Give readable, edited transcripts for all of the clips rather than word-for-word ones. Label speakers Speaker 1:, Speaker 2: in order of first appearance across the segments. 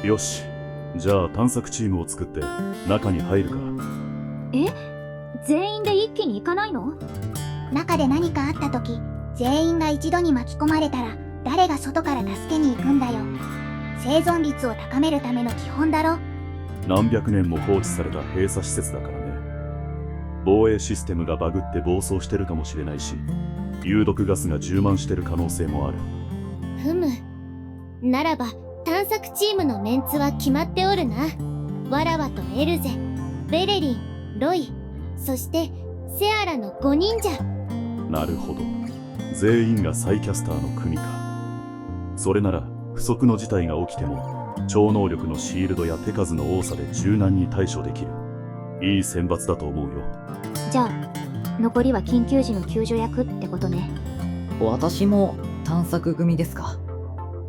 Speaker 1: よし、じゃあ探索チームを作って中に入るか。
Speaker 2: え、全員で一気に行かないの？
Speaker 3: 中で何かあった時、全員が一度に巻き込まれたら誰が外から助けに行くんだよ。生存率を高めるための基本だろ。
Speaker 1: 何百年も放置された閉鎖施設だからね。防衛システムがバグって暴走してるかもしれないし、有毒ガスが充満してる可能性もある。
Speaker 4: ふむ。ならば探索チームのメンツは決まっておるな。わらわとエルゼ、ベレリン、ロイ、そしてセアラの5人じゃ。
Speaker 1: なるほど。全員がサイキャスターの組か。それなら不測の事態が起きても超能力のシールドや手数の多さで柔軟に対処できる。いい選抜だと思うよ。
Speaker 2: じゃあ残りは緊急時の救助役ってことね。
Speaker 5: 私も探索組ですか。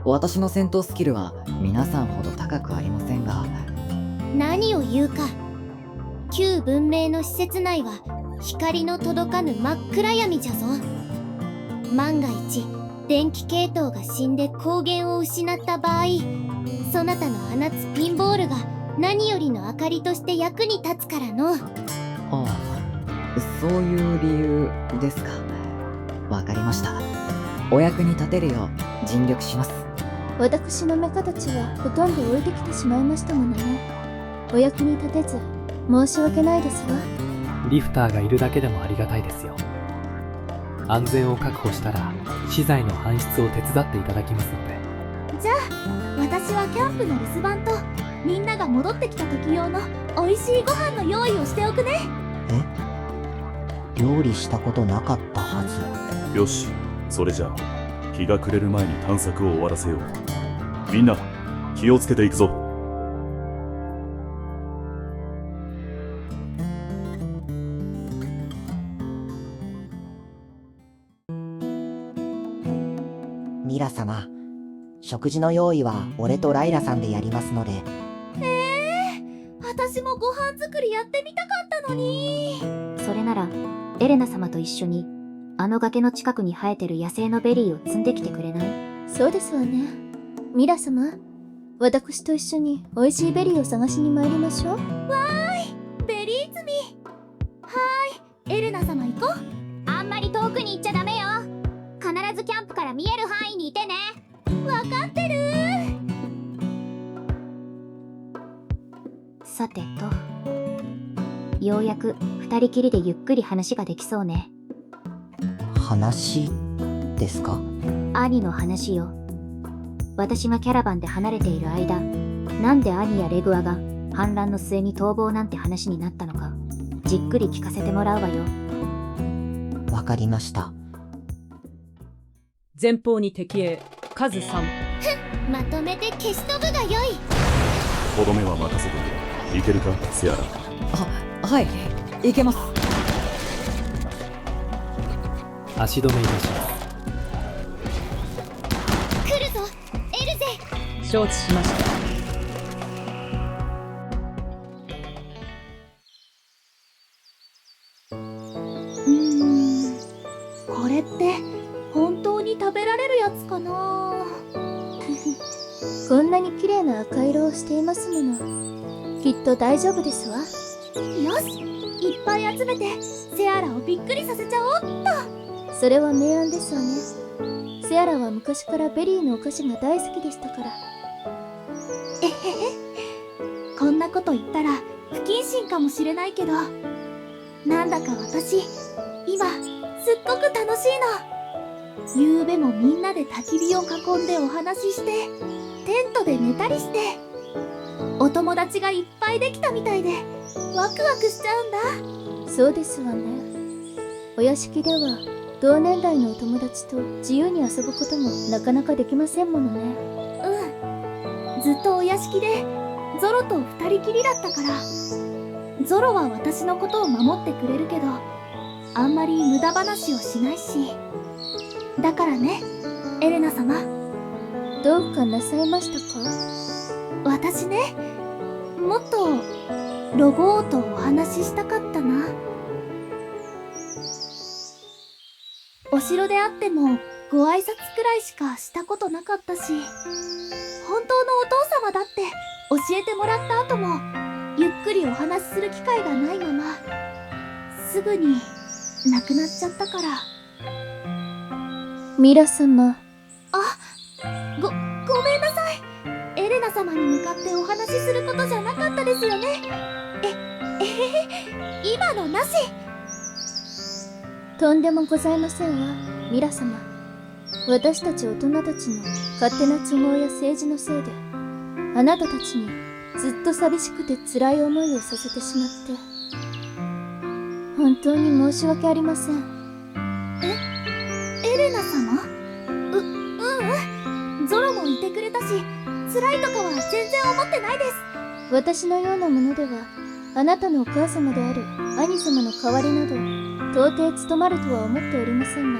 Speaker 5: 私の戦闘スキルは皆さんほど高くありませんが。
Speaker 4: 何を言うか。旧文明の施設内は光の届かぬ真っ暗闇じゃぞ。万が一電気系統が死んで光源を失った場合、そなたの放つピンボールが何よりの明かりとして役に立つからの。
Speaker 5: ああ、そういう理由ですか。わかりました。お役に立てるよう尽力します。
Speaker 6: 私のメカたちはほとんど置いてきてしまいましたものね。お役に立てず申し訳ないですわ。
Speaker 7: リフターがいるだけでもありがたいですよ。安全を確保したら資材の搬出を手伝っていただきますので。
Speaker 3: じゃあ私はキャンプの留守番とみんなが戻ってきた時用の美味しいご飯の用意をしておくね。
Speaker 8: 料理したことなかったはず。
Speaker 1: よし、それじゃあ日が暮れる前に探索を終わらせよう。みんな気をつけていくぞ。
Speaker 8: ミラ様、食事の用意は俺とライラさんでやりますので。
Speaker 3: 私もご飯作りやってみたかったのに。
Speaker 2: それならエレナ様と一緒にあの崖の近くに生えてる野生のベリーを摘んできてくれない？
Speaker 6: そうですわね。ミラ様、私と一緒に美味しいベリーを探しに参りましょう。
Speaker 3: ベリー摘み。はーい、エレナ様行こう。
Speaker 2: あんまり遠くに行っちゃダメよ。必ずキャンプから見える範囲にいてね。
Speaker 3: わかってる。
Speaker 2: さてと、ようやく二人きりでゆっくり話ができそうね。
Speaker 8: 話ですか？
Speaker 2: 兄の話よ。私がキャラバンで離れている間、なんで兄やレグアが反乱の末に逃亡なんて話になったのか、じっくり聞かせてもらうわよ。
Speaker 8: わかりました。
Speaker 9: 前方に敵へ、数3。
Speaker 4: まとめて消し飛ぶがよい。
Speaker 1: とどめは任せてくれ。いけるか、セアラ。
Speaker 5: はい、いけます。
Speaker 7: 足止めいたします。
Speaker 4: 来るぞエルゼ。
Speaker 9: 承知しました。
Speaker 3: これって本当に食べられるやつかな。
Speaker 6: こんなに綺麗な赤色をしていますもの。きっと大丈夫ですわ。
Speaker 3: よし、いっぱい集めてセアラをびっくりさせちゃおうっと。
Speaker 6: それは明暗ですわね。セアラは昔からベリーのお菓子が大好きでしたから。
Speaker 3: えへへ。こんなこと言ったら不謹慎かもしれないけど、なんだか私今すっごく楽しいの。ゆうべもみんなで焚き火を囲んでお話しして、テントで寝たりして、お友達がいっぱいできたみたいでワクワクしちゃうんだ。
Speaker 6: そうですわね。お屋敷では同年代のお友達と自由に遊ぶこともなかなかできませんものね。
Speaker 3: ずっとお屋敷でゾロと二人きりだったから。ゾロは私のことを守ってくれるけど、あんまり無駄話をしないし。だからね、エレナ様。
Speaker 6: どうかなさいましたか？
Speaker 3: 私ね、もっとロゴ王とお話ししたかったな。お城であってもご挨拶くらいしかしたことなかったし、本当のお父様だって教えてもらった後もゆっくりお話しする機会がないまますぐに亡くなっちゃったから。
Speaker 6: ミラ様。
Speaker 3: ごめんなさい。エレナ様に向かってお話しすることじゃなかったですよね。今のなし。
Speaker 6: とんでもございませんわ、ミラ様。私たち大人たちの勝手な都合や政治のせいで、あなたたちにずっと寂しくて辛い思いをさせてしまって、本当に申し訳ありません。
Speaker 3: エレナ様？ゾロもいてくれたし、辛いとかは全然思ってないです。
Speaker 6: 私のようなものでは、あなたのお母様である兄様の代わりなど到底務まるとは思っておりませんが、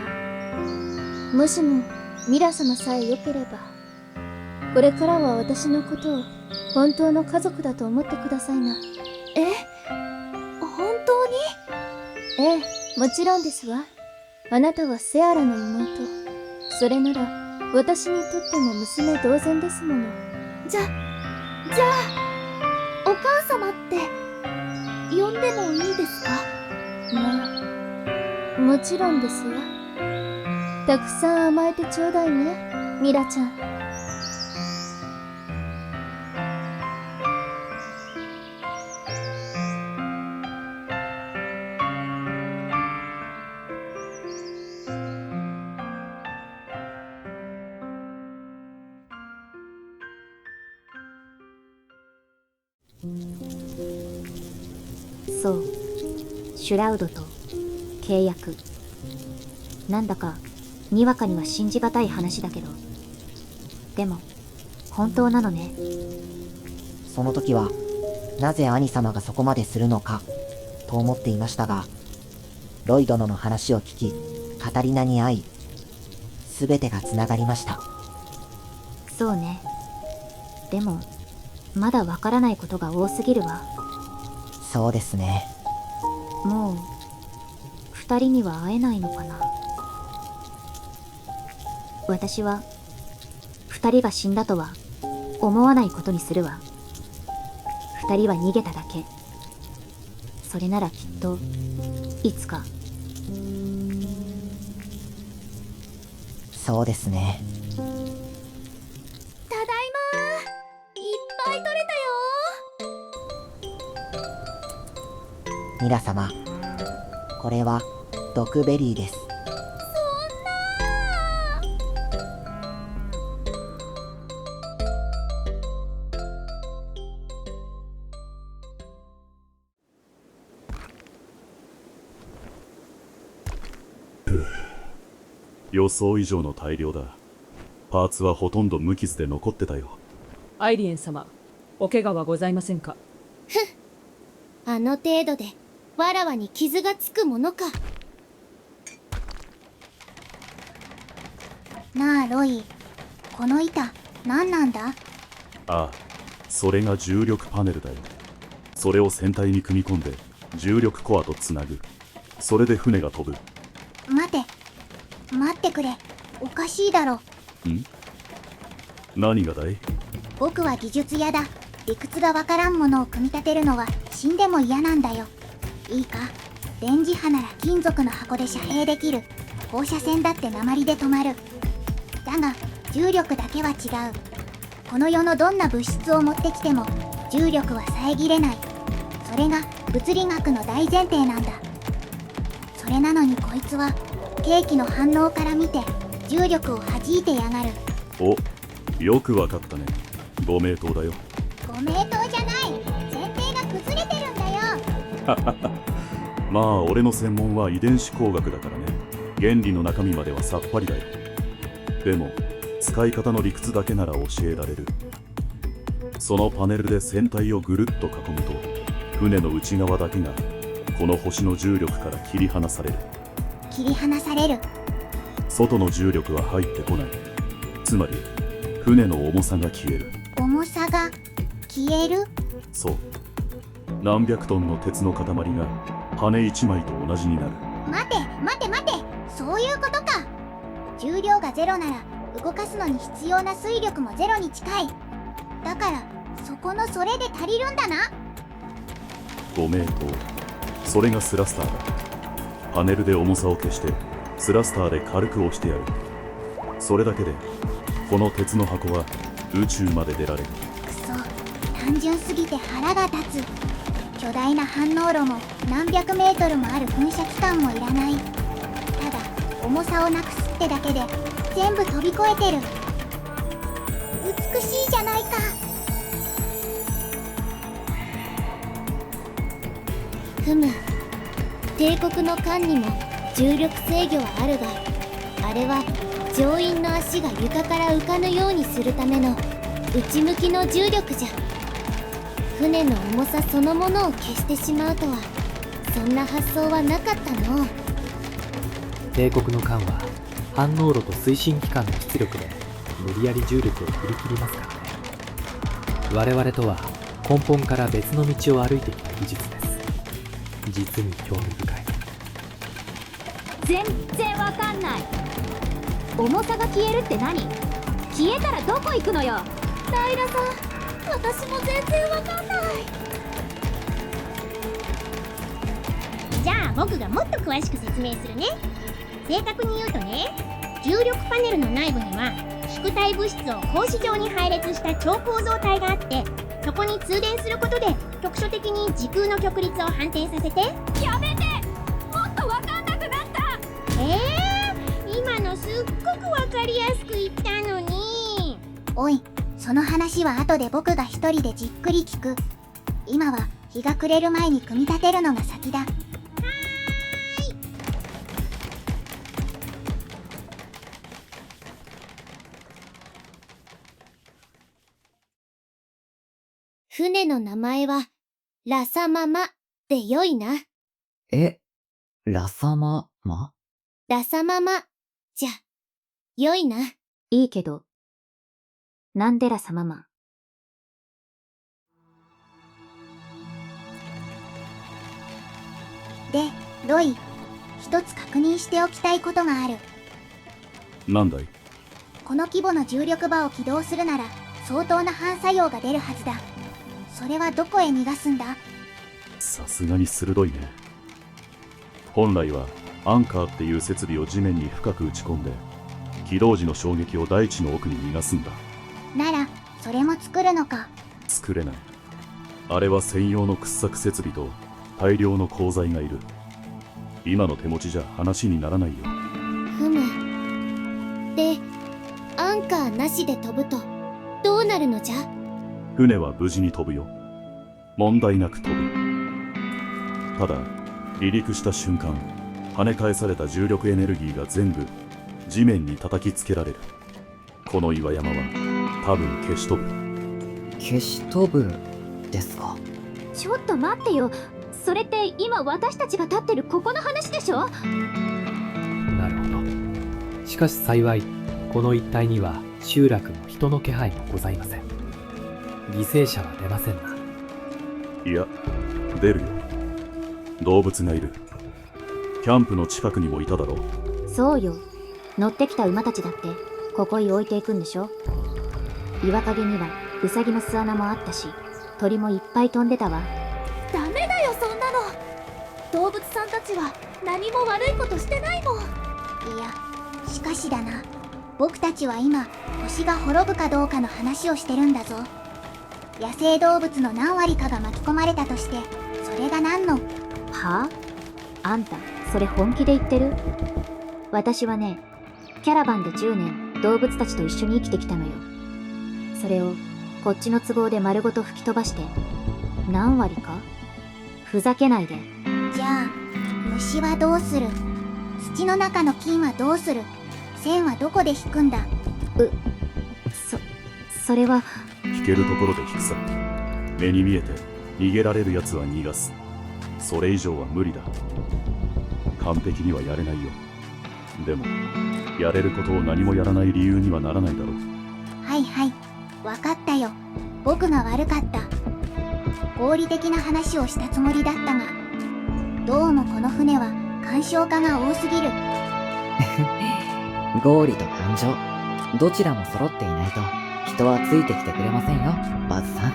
Speaker 6: もしもミラ様さえ良ければ、これからは私のことを本当の家族だと思ってくださいな。
Speaker 3: 本当に？
Speaker 6: ええ、もちろんですわ。あなたはセアラの妹。それなら私にとっても娘同然ですもの。
Speaker 3: じゃあお母様って呼んでもいいですか？
Speaker 6: まあ、もちろんですわ。たくさん甘えてちょうだいね、ミラちゃん。
Speaker 2: そう、シュラウドと契約。なんだかにわかには信じがたい話だけど、でも本当なのね。
Speaker 8: その時は、なぜ兄様がそこまでするのか、と思っていましたが、ロイ殿の話を聞き、カタリナに会い、すべてがつながりました。
Speaker 2: そうね。でもまだわからないことが多すぎるわ。
Speaker 8: そうですね。
Speaker 2: もう二人には会えないのかな。私は二人が死んだとは思わないことにするわ。二人は逃げただけ。それならきっといつか。
Speaker 8: そうですね。
Speaker 3: ただいまー。いっぱい取れたよー。
Speaker 8: ミラ様、これは毒ベリーです。
Speaker 1: 予想以上の大量だ。パーツはほとんど無傷で残ってたよ。
Speaker 9: アイリエン様、お怪我はございませんか？
Speaker 4: あの程度でわらわに傷がつくものか。
Speaker 3: なあロイ、この板何なんだ？
Speaker 1: ああ、それが重力パネルだよ。それを船体に組み込んで重力コアとつなぐ。それで船が飛ぶ。
Speaker 3: 待ってくれ。おかしいだろ。
Speaker 1: 何がだい？
Speaker 3: 僕は技術屋だ。理屈がわからんものを組み立てるのは死んでも嫌なんだよ。いいか、電磁波なら金属の箱で遮蔽できる。放射線だって鉛で止まる。だが重力だけは違う。この世のどんな物質を持ってきても重力は遮れない。それが物理学の大前提なんだ。それなのにこいつはケーキの反応から見て重力を弾いてやがる。
Speaker 1: お、よくわかったね。ご名答だよ。
Speaker 3: ご名答じゃない。前提が崩れてるんだよ。
Speaker 1: まあ俺の専門は遺伝子工学だからね。原理の中身まではさっぱりだよ。でも使い方の理屈だけなら教えられる。そのパネルで船体をぐるっと囲むと、船の内側だけがこの星の重力から切り離される。
Speaker 3: 切り離される。
Speaker 1: 外の重力は入ってこない。つまり船の重さが消える。
Speaker 3: 重さが消える？
Speaker 1: そう。何百トンの鉄の塊が羽一枚と同じになる。
Speaker 3: 待て待て待て、そういうことか。重量がゼロなら動かすのに必要な推力もゼロに近い。だからそこのそれで足りるんだな。
Speaker 1: ご名答。それがスラスターだ。パネルで重さを消してスラスターで軽く押してやる。それだけでこの鉄の箱は宇宙まで出られる。
Speaker 3: くそ、単純すぎて腹が立つ。巨大な反応炉も何百メートルもある噴射機関もいらない。ただ重さをなくすってだけで全部飛び越えてる。美しいじゃないか。
Speaker 4: ふむ、帝国の艦にも重力制御はあるが、あれは乗員の足が床から浮かぬようにするための内向きの重力じゃ。船の重さそのものを消してしまうとは、そんな発想はなかったのう。
Speaker 7: 帝国の艦は反応炉と推進機関の出力で無理やり重力を振り切りますからね。我々とは根本から別の道を歩いてきた技術です。実に興味深い。
Speaker 2: 全然わかんない。重さが消えるって何？消えたらどこ行くのよ。
Speaker 3: ライラさん、私も全然わかんない。
Speaker 10: じゃあ僕がもっと詳しく説明するね。正確に言うとね、重力パネルの内部には縮体物質を格子状に配列した超構造体があって、そこに通電することで局所的に時空の曲率を反転させて。
Speaker 2: やめて、もっとわかんなくなった。
Speaker 10: 今のすっごくわかりやすく言ったのに。
Speaker 3: おい、その話は後で僕が一人でじっくり聞く。今は日が暮れる前に組み立てるのが先だ。
Speaker 4: 船の名前はラサママでよいな。
Speaker 5: ラサママ？
Speaker 4: ラサママじゃよいな。
Speaker 2: いいけど、なんでラサママ。
Speaker 3: で、ロイ、一つ確認しておきたいことがある。
Speaker 1: なんだい？
Speaker 3: この規模の重力場を起動するなら相当な反作用が出るはずだ。それはどこへ逃がすんだ？
Speaker 1: さすがに鋭いね。本来はアンカーっていう設備を地面に深く打ち込んで、起動時の衝撃を大地の奥に逃がすんだ。
Speaker 3: ならそれも作るのか？
Speaker 1: 作れない。あれは専用の掘削設備と大量の鋼材がいる。今の手持ちじゃ話にならないよ。
Speaker 4: ふむ。で、アンカーなしで飛ぶとどうなるのじゃ？
Speaker 1: 船は無事に飛ぶよ。問題なく飛ぶ。ただ離陸した瞬間、跳ね返された重力エネルギーが全部地面に叩きつけられる。この岩山は多分消し飛ぶ。
Speaker 5: 消し飛ぶですか？
Speaker 2: ちょっと待ってよ。それって今私たちが立ってるここの話でしょ？
Speaker 7: なるほど。しかし幸い、この一帯には集落の人の気配もございません。犠牲者は出ませんな。
Speaker 1: いや、出るよ。動物がいる。キャンプの近くにもいただろう。
Speaker 2: そうよ。乗ってきた馬たちだってここに置いていくんでしょ。岩陰にはウサギの巣穴もあったし、鳥もいっぱい飛んでたわ。
Speaker 3: ダメだよ、そんなの。動物さんたちは何も悪いことしてないもん。いや、しかしだな。僕たちは今星が滅ぶかどうかの話をしてるんだぞ。野生動物の何割かが巻き込まれたとして、それが何の？
Speaker 2: はあ？あんたそれ本気で言ってる？私はね、キャラバンで10年動物たちと一緒に生きてきたのよ。それをこっちの都合で丸ごと吹き飛ばして何割か？ふざけないで。
Speaker 3: じゃあ虫はどうする？土の中の菌はどうする？線はどこで引くんだ？
Speaker 2: それは
Speaker 1: 引けるところで引くさ。目に見えて逃げられるやつは逃がす。それ以上は無理だ。完璧にはやれないよ。でもやれることを何もやらない理由にはならないだろう。
Speaker 3: はいはい、わかったよ。僕が悪かった。合理的な話をしたつもりだったが、どうもこの船は干渉化が多すぎる。
Speaker 5: 合理と感情、どちらも揃っていないと人はついてきてくれませんよ、バズさん。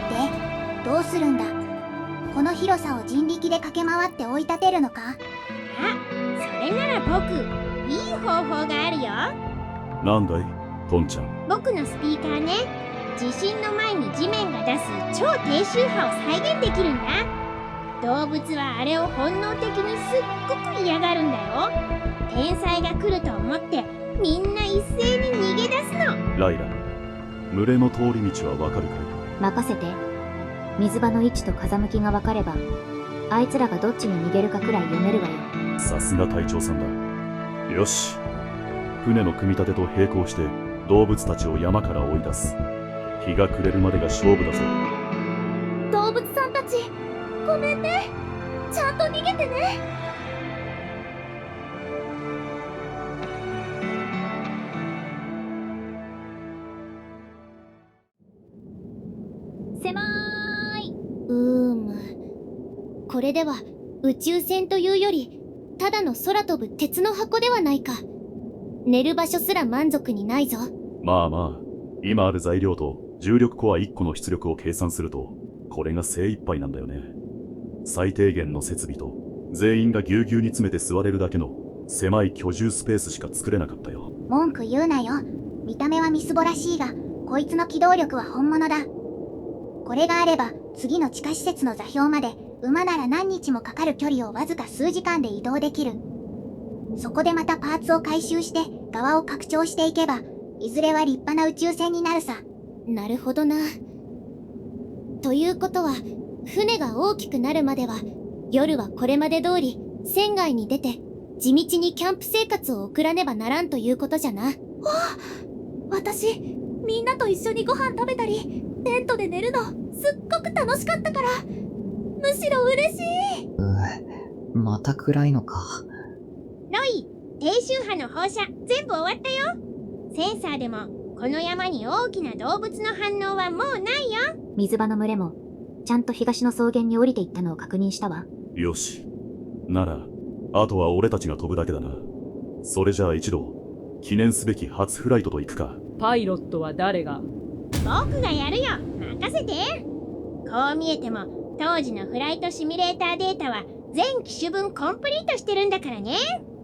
Speaker 3: で、どうするんだ？この広さを人力で駆け回って追い立てるのか？
Speaker 10: あ、それなら僕、いい方法があるよ。
Speaker 1: なんだいトンちゃん。
Speaker 10: 僕のスピーカーね、地震の前に地面が出す超低周波を再現できるんだ。動物はあれを本能的にすっごく嫌がるんだよ。天才が来ると思ってみんな一斉に逃げ出すの。
Speaker 1: ライラ、群れの通り道はわかるかい？
Speaker 2: 任せて。水場の位置と風向きが分かれば、あいつらがどっちに逃げるかくらい読めるわよ。
Speaker 1: さすが隊長さんだ。よし、船の組み立てと並行して動物たちを山から追い出す。日が暮れるまでが勝負だぞ。
Speaker 3: 動物さんたち、ごめんね。ちゃんと逃げてね。
Speaker 4: これでは宇宙船というよりただの空飛ぶ鉄の箱ではないか。寝る場所すら満足にないぞ。
Speaker 1: まあまあ、今ある材料と重力コア1個の出力を計算するとこれが精一杯なんだよね。最低限の設備と全員がぎゅうぎゅうに詰めて座れるだけの狭い居住スペースしか作れなかったよ。
Speaker 3: 文句言うなよ。見た目はみすぼらしいが、こいつの機動力は本物だ。これがあれば次の地下施設の座標まで馬なら何日もかかる距離をわずか数時間で移動できる。そこでまたパーツを回収して側を拡張していけば、いずれは立派な宇宙船になるさ。
Speaker 4: なるほどな。ということは船が大きくなるまでは夜はこれまで通り船外に出て地道にキャンプ生活を送らねばならんということじゃな。
Speaker 3: 私、みんなと一緒にご飯食べたりテントで寝るのすっごく楽しかったから、むしろ嬉しい。
Speaker 5: また暗いのか。
Speaker 10: ロイ、低周波の放射全部終わったよ。センサーでもこの山に大きな動物の反応はもうないよ。
Speaker 2: 水場の群れもちゃんと東の草原に降りていったのを確認したわ。
Speaker 1: よし、ならあとは俺たちが飛ぶだけだな。それじゃあ一度記念すべき初フライトと行くか。
Speaker 9: パイロットは誰が？
Speaker 10: 僕がやるよ、任せて。こう見えても当時のフライトシミュレーターデータは全機種分コンプリートしてるんだからね。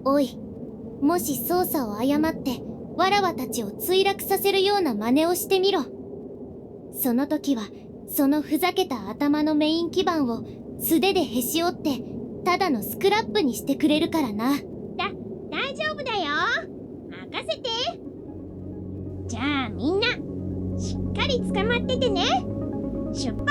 Speaker 4: おい、もし操作を誤ってわらわたちを墜落させるような真似をしてみろ。その時はそのふざけた頭のメイン基板を素手でへし折ってただのスクラップにしてくれるからな。
Speaker 10: 大丈夫だよ、任せて。じゃあみんなしっかり捕まっててね。出発。